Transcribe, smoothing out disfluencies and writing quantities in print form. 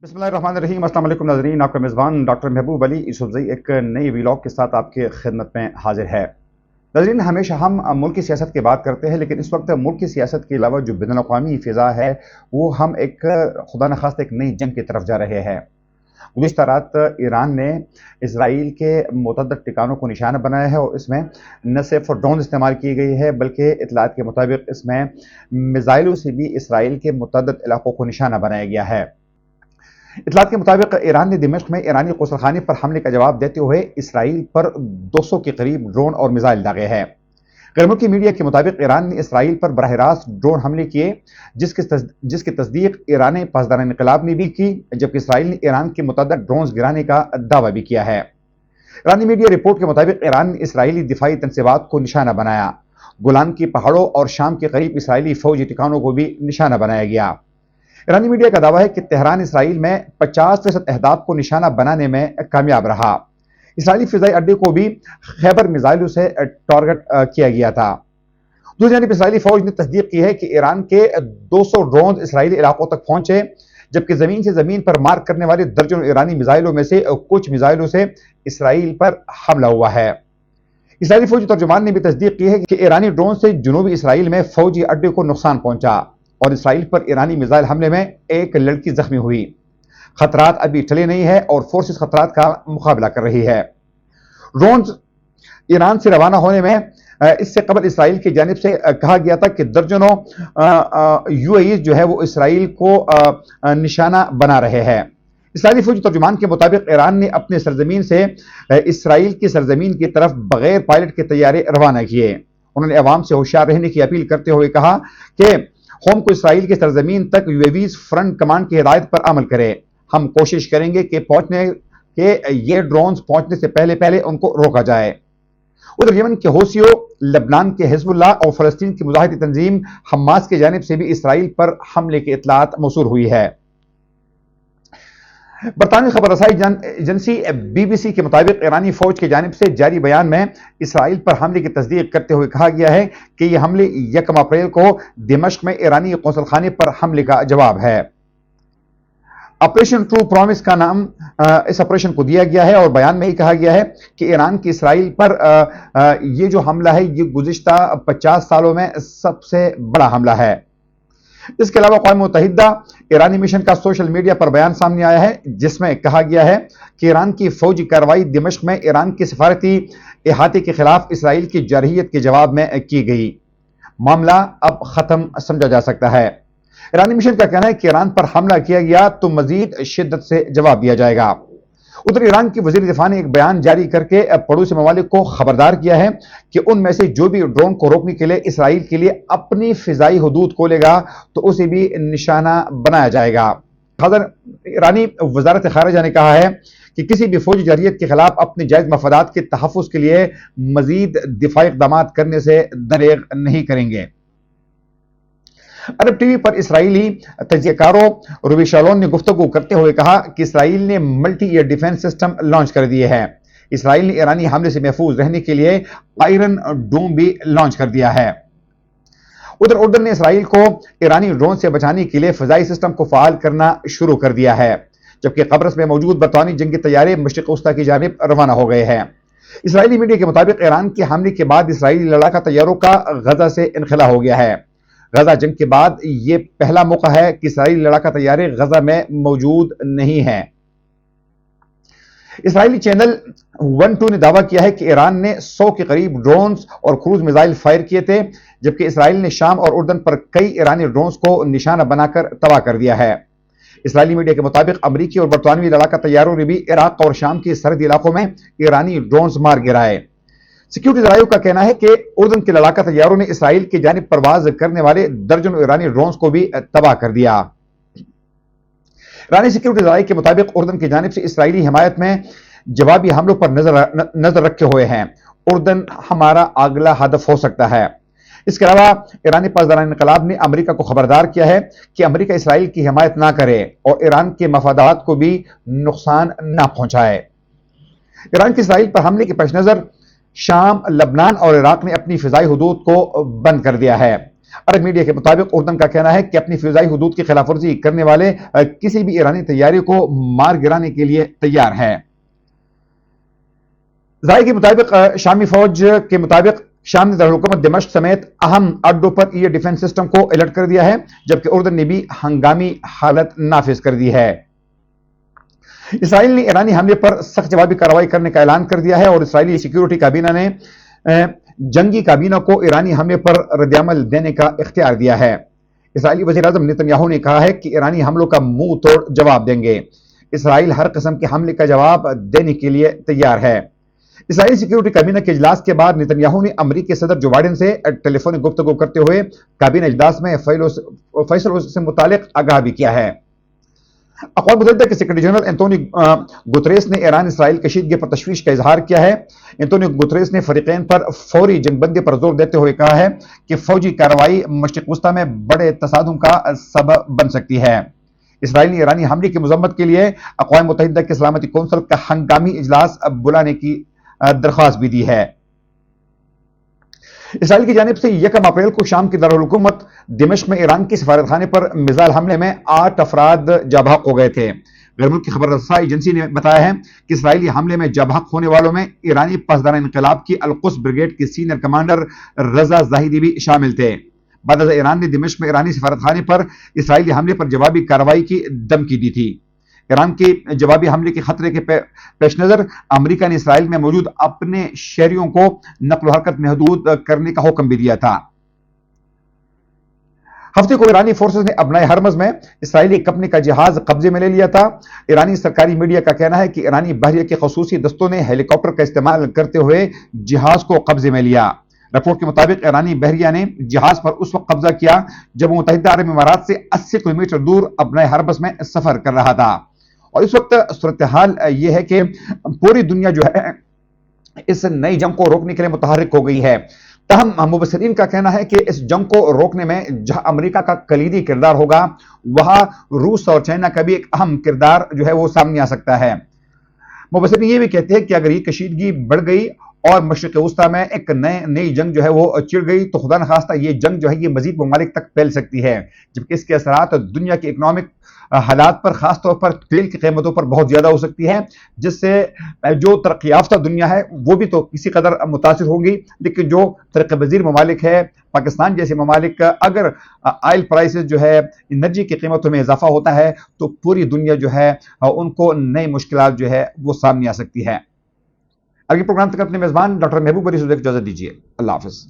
बिस्मिल्लाहिर्रहमानिर्रहीम। अस्सलाम वालेकुम नाज़रीन, आपका मेज़बान डॉक्टर महबूब अली यूसुफ़ज़ई एक नई व्लॉग के साथ आपके खिदमत में हाजिर है। नाज़रीन, हमेशा हम मुल्क की सियासत की बात करते हैं, लेकिन इस वक्त मुल्क की सियासत के अलावा जो बैनुल अक़वामी फ़िज़ा है वो हम एक खुदा न खास्ता एक नई जंग की तरफ जा रहे हैं। गुज़िश्ता रात ईरान ने इसराइल के मुतअद्दिद ठिकानों को निशाना बनाया है और इसमें न सिर्फ ड्रोन इस्तेमाल की गई है, बल्कि इत्तलात के मुताबिक इसमें मिज़ाइलों से भी इसराइल के मुतअद्दिद इलाकों को निशाना बनाया गया है। इत्तलात के मुताबिक ईरान ने दिमश्क में ईरानी ग़ुसलखाने पर हमले का जवाब देते हुए इसराइल पर 200 के करीब ड्रोन और मिसाइल दागे हैं। गैर मुल्की मीडिया के मुताबिक ईरान ने इसराइल पर बराह रास्त ड्रोन हमले किए, जिसकी तस्दीक ईरानी पासदार इनकलाब ने भी की, जबकि इसराइल ने ईरान के मुतअद्दिद ड्रोन गिराने का दावा भी किया है। ईरानी मीडिया रिपोर्ट के मुताबिक ईरान ने इसराइली दिफाई तनसीबात को निशाना बनाया। गोलान की पहाड़ों और शाम के करीब इसराइली फौजी ठिकानों को भी निशाना बनाया गया। ईरानी मीडिया का दावा है कि तेहरान इसराइल में 50% अहदाफ को निशाना बनाने में कामयाब रहा। इसराइली फिजाई अड्डे को भी खैबर मिसाइलों से टारगेट किया गया था। दूसरी जानब इसराइली फौज ने तस्दीक की है कि ईरान के 200 ड्रोन इसराइली इलाकों तक पहुंचे, जबकि जमीन से जमीन पर मार करने वाले दर्जनों ईरानी मिसाइलों में से कुछ मिसाइलों से इसराइल पर हमला हुआ है। इसराइली फौजी तर्जुमान ने भी तस्दीक की है कि ईरानी ड्रोन से जुनूबी इसराइल में फौजी अड्डे को नुकसान पहुंचा और इसराइल पर ईरानी मिसाइल हमले में एक लड़की जख्मी हुई। खतरात अभी टले नहीं है और फोर्सेस खतरात का मुकाबला कर रही है। ड्रोन ईरान से रवाना होने में इससे कबल इसराइल की जानिब से कहा गया था कि दर्जनों यूएई जो है वो इसराइल को निशाना बना रहे हैं। इसराइली फौजी तर्जुमान के मुताबिक ईरान ने अपने सरजमीन से इसराइल की सरजमीन की तरफ बगैर पायलट के तैयारे रवाना किए। उन्होंने अवाम से होशियार रहने की अपील करते हुए कहा कि होम को इसराइल की सरजमीन तक यूएवीज फ्रंट कमांड की हिदायत पर अमल करे। हम कोशिश करेंगे कि ये ड्रोन्स पहुंचने से पहले पहले उनको रोका जाए। उधर यमन के होसियो, लेबनान के हिजबुल्लाह और फलस्तीन की मुजाहिदी तंजीम हमास की जानिब से भी इसराइल पर हमले की इत्तलात मौसूल हुई है। बरतानवी खबर रसाई एजेंसी BBC के मुताबिक ईरानी फौज की जानिब से जारी बयान में इसराइल पर हमले की तस्दीक करते हुए कहा गया है कि यह हमले 1 अप्रैल को दिमश्क में ईरानी ग़ुसलखाने पर हमले का जवाब है। ऑपरेशन ट्रू प्रॉमिस का नाम इस ऑपरेशन को दिया गया है और बयान में ही कहा गया है कि ईरान की इसराइल पर ये जो हमला है ये गुज़िश्ता 50 सालों में सबसे बड़ा हमला है। इसके अलावा क़ौम मुत्तहिदा ईरानी मिशन का सोशल मीडिया पर बयान सामने आया है, जिसमें कहा गया है कि ईरान की फौजी कार्रवाई दिमश्क में ईरान के सफारती इहाते के खिलाफ इसराइल की जारहियत के जवाब में की गई। मामला अब खत्म समझा जा सकता है। ईरानी मिशन का कहना है कि ईरान पर हमला किया गया तो मजीद शिद्दत से जवाब दिया जाएगा। उधर ईरान की वज़ीर दिफा ने एक बयान जारी करके पड़ोसी ममालिक को खबरदार किया है कि उनमें से जो भी ड्रोन को रोकने के लिए इसराइल के लिए अपनी फिजाई हदूद खोलेगा तो उसे भी निशाना बनाया जाएगा। ईरानी वज़ारत ख़ारिजा ने कहा है कि किसी भी फौजी जारहियत के खिलाफ अपने जायज़ मफादात के तहफ़्फ़ुज़ के लिए मज़ीद दिफाई इक़दामात करने से दरेग नहीं करेंगे। अरब टीवी पर इसराइली तजियाकारों रूबी शालोन ने गुफ्तगू करते हुए कहा कि इसराइल ने multi year defence system launch कर दिए हैं। इसराइल ने ईरानी हमले से महफूज रहने के लिए आयरन डोम भी लॉन्च कर दिया है। उधर उर्दन ने इसराइल को ईरानी ड्रोन से बचाने के लिए फ़िज़ाई सिस्टम को फ़ाल करना शुरू कर दिया है, जबकि कब्रस में मौजूद बरतानी जंगी तैयारे मशरिक़ वस्ता की जानिब रवाना हो गए हैं। इसराइली मीडिया के मुताबिक ईरान के हमले के बाद इसराइली लड़ाका तैयारों का गजा से इनखला हो गया है। गजा जंग के बाद ये पहला मौका है कि इसराइली लड़ाका तैयारे गजा में मौजूद नहीं हैं। इसराइली चैनल 1-2 ने दावा किया है कि ईरान ने 100 के करीब ड्रोन्स और क्रूज मिसाइल फायर किए थे, जबकि इसराइल ने शाम और उर्दन पर कई ईरानी ड्रोन्स को निशाना बनाकर तबाह कर दिया है। इसराइली मीडिया के मुताबिक अमरीकी और बरतानवी लड़ाका तैयारों ने भी इराक और शाम के सरहदी इलाकों में ईरानी ड्रोन्स मार गिराए। सिक्योरिटी जरायों का कहना है कि उर्दन के लड़ाका तैयारों ने इसराइल की जानिब परवाज करने वाले दर्जनों ईरानी ड्रोन्स को भी तबाह कर दिया। ईरानी सिक्योरिटी जराये के मुताबिक उर्दन की जानिब से इसराइली हिमायत में जवाबी हमलों पर नजर रखे हुए हैं। उर्दन हमारा अगला हदफ हो सकता है। इसके अलावा ईरानी पासदार इनकलाब ने अमेरिका को खबरदार किया है कि अमेरिका इसराइल की हिमायत ना करे और ईरान के मफादात को भी नुकसान ना पहुंचाए। ईरान के इसराइल पर हमले के पेश नजर शाम, लबनान और इराक ने अपनी फिजाई हदूद को बंद कर दिया है। عرب میڈیا کے مطابق اردن کا کہنا ہے کہ اپنی فضائی حدود کی خلاف ورزی کرنے والے کسی بھی ایرانی تیاری کو مار گرانے کے لیے تیار ہے۔ ذرائع کے مطابق شامی فوج کے مطابق شام نے دارالحکومت دمشق سمیت اہم اڈوں پر ایئر ڈیفنس سسٹم کو الرٹ کر دیا ہے، جبکہ اردن نے بھی ہنگامی حالت نافذ کر دی ہے۔ اسرائیل نے ایرانی حملے پر سخت جوابی کارروائی کرنے کا اعلان کر دیا ہے اور اسرائیلی سیکیورٹی کابینہ نے جنگی کابینہ کو ایرانی حملے پر رد عمل دینے کا اختیار دیا ہے۔ اسرائیلی وزیر اعظم نیتن یاہو نے کہا ہے کہ ایرانی حملوں کا منہ توڑ جواب دیں گے۔ اسرائیل ہر قسم کے حملے کا جواب دینے کے لیے تیار ہے۔ اسرائیلی سیکیورٹی کابینہ کے اجلاس کے بعد نیتن یاہو نے امریکی صدر جو بائیڈن سے ٹیلی فونک گفتگو کرتے ہوئے کابینہ اجلاس میں فیصلوں سے متعلق آگاہ بھی کیا ہے۔ اقوام متحدہ کے سیکرٹری جنرل انتونی گوتریس نے ایران اسرائیل کشیدگی پر تشویش کا اظہار کیا ہے۔ انتونی گوتریس نے فریقین پر فوری جنگ بندی پر زور دیتے ہوئے کہا ہے کہ فوجی کارروائی مشرق وسطی میں بڑے تصادم کا سبب بن سکتی ہے۔ اسرائیل نے ایرانی حملے کی مذمت کے لیے اقوام متحدہ کے سلامتی کونسل کا ہنگامی اجلاس بلانے کی درخواست بھی دی ہے۔ اسرائیل کی جانب سے 1 اپریل کو شام کے دارالحکومت دمشق میں ایران کی سفارت خانے پر میزائل حملے میں 8 افراد جاں بحق ہو گئے تھے۔ غیر ملکی خبر رساں ایجنسی نے بتایا ہے کہ اسرائیلی حملے میں جاں بحق ہونے والوں میں ایرانی پاسداران انقلاب کی القدس بریگیڈ کے سینئر کمانڈر رضا زاہدی بھی شامل تھے۔ بعد ازاں ایران نے دمشق میں ایرانی سفارت خانے پر اسرائیلی حملے پر جوابی کارروائی کی دھمکی دی تھی۔ ایران کے جوابی حملے کے خطرے کے پیش نظر امریکہ نے اسرائیل میں موجود اپنے شہریوں کو نقل و حرکت محدود کرنے کا حکم بھی دیا تھا۔ ہفتے کو ایرانی فورسز نے ابنائے ہرمز میں اسرائیلی کمپنی کا جہاز قبضے میں لے لیا تھا۔ ایرانی سرکاری میڈیا کا کہنا ہے کہ ایرانی بحریہ کے خصوصی دستوں نے ہیلی کاپٹر کا استعمال کرتے ہوئے جہاز کو قبضے میں لیا۔ رپورٹ کے مطابق ایرانی بحریہ نے جہاز پر اس وقت قبضہ کیا جب وہ متحدہ عرب امارات سے 80 کلومیٹر دور ابنائے ہرمز میں سفر کر رہا تھا، اور اس وقت صورتحال یہ ہے کہ پوری دنیا جو ہے اس نئی جنگ کو روکنے کے لیے متحرک ہو گئی ہے۔ تاہم مبصرین کا کہنا ہے کہ اس جنگ کو روکنے میں جہاں امریکہ کا کلیدی کردار ہوگا، وہاں روس اور چائنا کا بھی ایک اہم کردار جو ہے وہ سامنے آ سکتا ہے۔ مبصرین یہ بھی کہتے ہیں کہ اگر یہ کشیدگی بڑھ گئی اور مشرق وسطی میں ایک نئی جنگ جو ہے وہ چڑ گئی تو خدا نخواستہ یہ جنگ جو ہے یہ مزید ممالک تک پھیل سکتی ہے، جبکہ اس کے اثرات دنیا کے اکنامک حالات پر، خاص طور پر تیل کی قیمتوں پر بہت زیادہ ہو سکتی ہے، جس سے جو ترقی یافتہ دنیا ہے وہ بھی تو کسی قدر متاثر ہوگی، لیکن جو ترقی پذیر ممالک ہے، پاکستان جیسے ممالک، اگر آئل پرائسز جو ہے انرجی کی قیمتوں میں اضافہ ہوتا ہے تو پوری دنیا جو ہے ان کو نئی مشکلات جو ہے وہ سامنے آ سکتی ہے۔ اگلے پروگرام تک اپنے میزبان ڈاکٹر محبوب علی صدیق اجازت دیجیے۔ اللہ حافظ۔